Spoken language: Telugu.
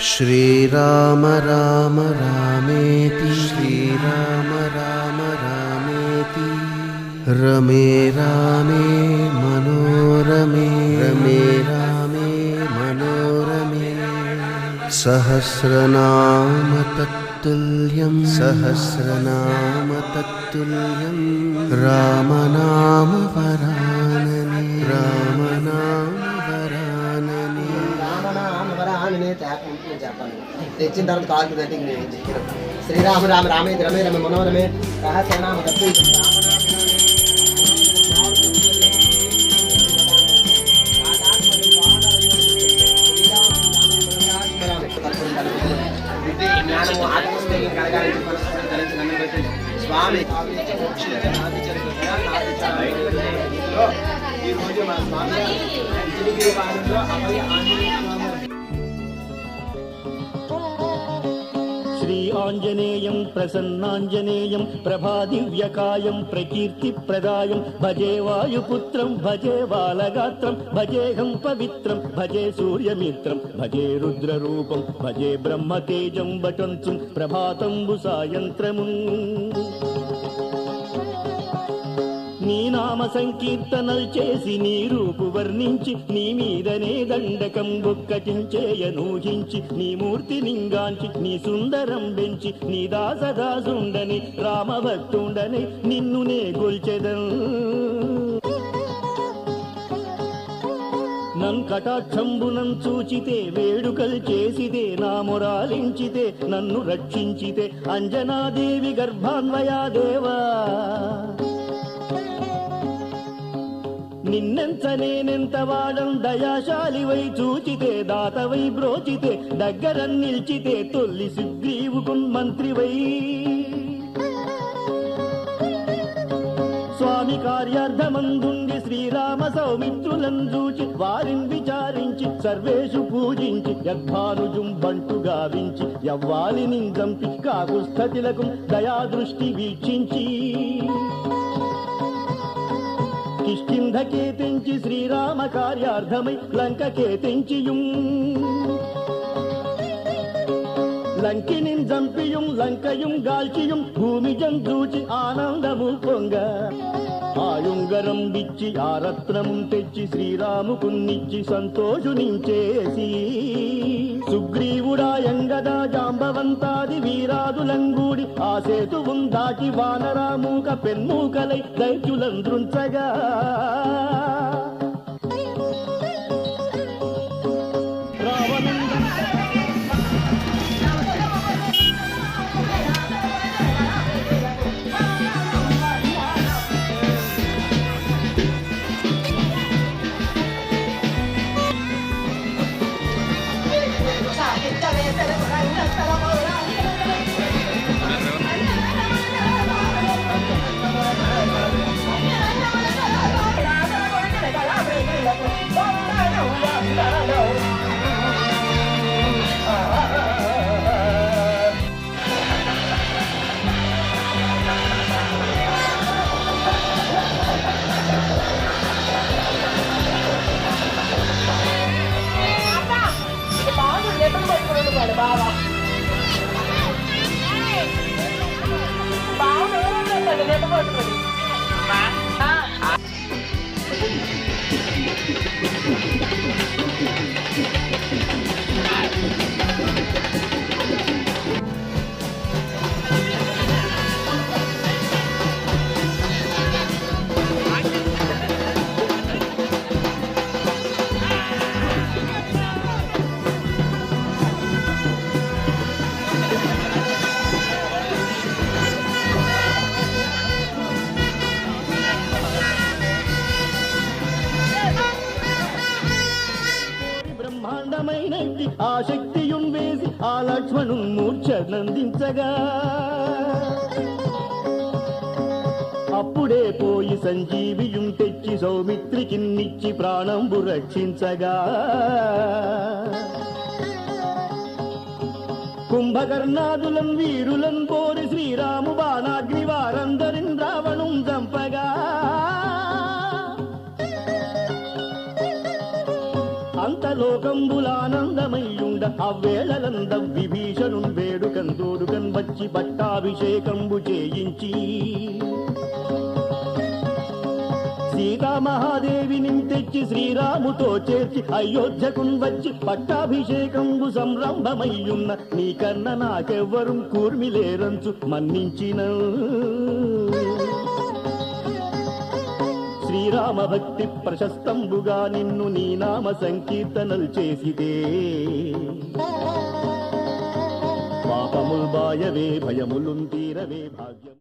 श्रीराम राम रामेति श्रीराम राम रामेति रमे रामे मनोरमे रमे रामे मनोरमे सहस्रनाम तत्तुल्यं सहस्रनाम तत्तुल्यं रामनाम वरानने रामनाम वरानने రామనామ వరాననే చెప్పాలి తెచ్చిన తర్వాత కాల్తుందంటే నేను చెప్పిన శ్రీరామ రామ రామే రమే రమే మనోరమే సహస్రనామ తత్తుల్యం జ్ఞానము ఆత్మస్థైర్యం కలగాలని స్వామి ఈరోజు మన స్వామి శ్రీ ఆంజనేయం ప్రసన్నాంజనేయం ప్రభాదివ్యకాయం ప్రకీర్తిప్రదాయం భజే వాయుపుత్రం భజే బాలగాత్రం భజేహం పవిత్రం భజే సూర్యమిత్రం భజే రుద్రరూపం భజే బ్రహ్మతేజం వటంచుం ప్రభాతంబు సాయంత్రము నీ నామ సంకీర్తనలు చేసి నీ రూపు వర్ణించి నీ మీదనే దండకం బొక్కటించేయనూహించి నీ మూర్తి నింగాంచి నీ సుందరం బెంచి నీ దాసదాసుండని రామభక్తుండని నిన్ను నే గొల్చెదన్ నన్ కటాక్షంబునం చూచితే వేడుకలు చేసితే నా మొరాలించితే నన్ను రక్షించితే అంజనాదేవి గర్భాన్వయా దేవా నిన్నెంత నేనెంత వాడం దయాశాలివై చూచితే దాతవై బ్రోచితే దగ్గర నిల్చితే తొల్లి సుగ్రీవుకు మంత్రివై స్వామి కార్యార్థమందుండి శ్రీరామ సౌమిత్రులను చూచి వారిని విచారించి సర్వేషు పూజించి యద్భానుజుం బంటు గావించి యవ్వాలిని చంపి కాకుస్థతిలకు దయాదృష్టి వీక్షించి కిష్కింధకే తెంచి శ్రీరామ కార్యార్థమై లంకకే తెంచియుం లంకిని జంపియుం లంకయుం గాల్చియుం భూమి జంతూచి ఆనందము పొంగ ఆయుంగరం బిచ్చి ఆ రత్నము తెచ్చి శ్రీరాముకున్నిచ్చి సంతోషునించేసి సుగ్రీవుడాయంగదా జాంబవంతాది వీరాదులంగూడి ఆ సేతువుం దాటి వానరామూక పెన్మూకలై దైత్యులంద్రుంచగా బాగా పట్టుకోండి ఆ శక్తియుం వేసి ఆ లక్ష్మణు మూర్ఛనందించగా అప్పుడే పోయి సంజీవియుం తెచ్చి సౌమిత్రికిన్నిచ్చి ప్రాణంబు రక్షించగా కుంభకర్ణాదులం వీరులం కోరి శ్రీరాము బాణాగ్ని వారందరిన్ రావణుం చంపగా అంతలోకం లోకంబులానందమయ్యుండ అవ్వేళలంద విభీషణున్ వేడుకన్ దోడుకన్ వచ్చి పట్టాభిషేకంబు చేయించి సీతామహాదేవిని తెచ్చి శ్రీరాముతో చేర్చి అయోధ్యకున్ వచ్చి పట్టాభిషేకంబు సంరంభమయ్యున్న నీకన్న నాకెవ్వరు కూర్మిలేరంచు మన్నించిన శ్రీరామ భక్తి ప్రశస్తంబుగా నిన్ను నీ నామ సంకీర్తనలు చేసితే పాపముల్ బాయవే భయములున్ తీరవే భాగ్యం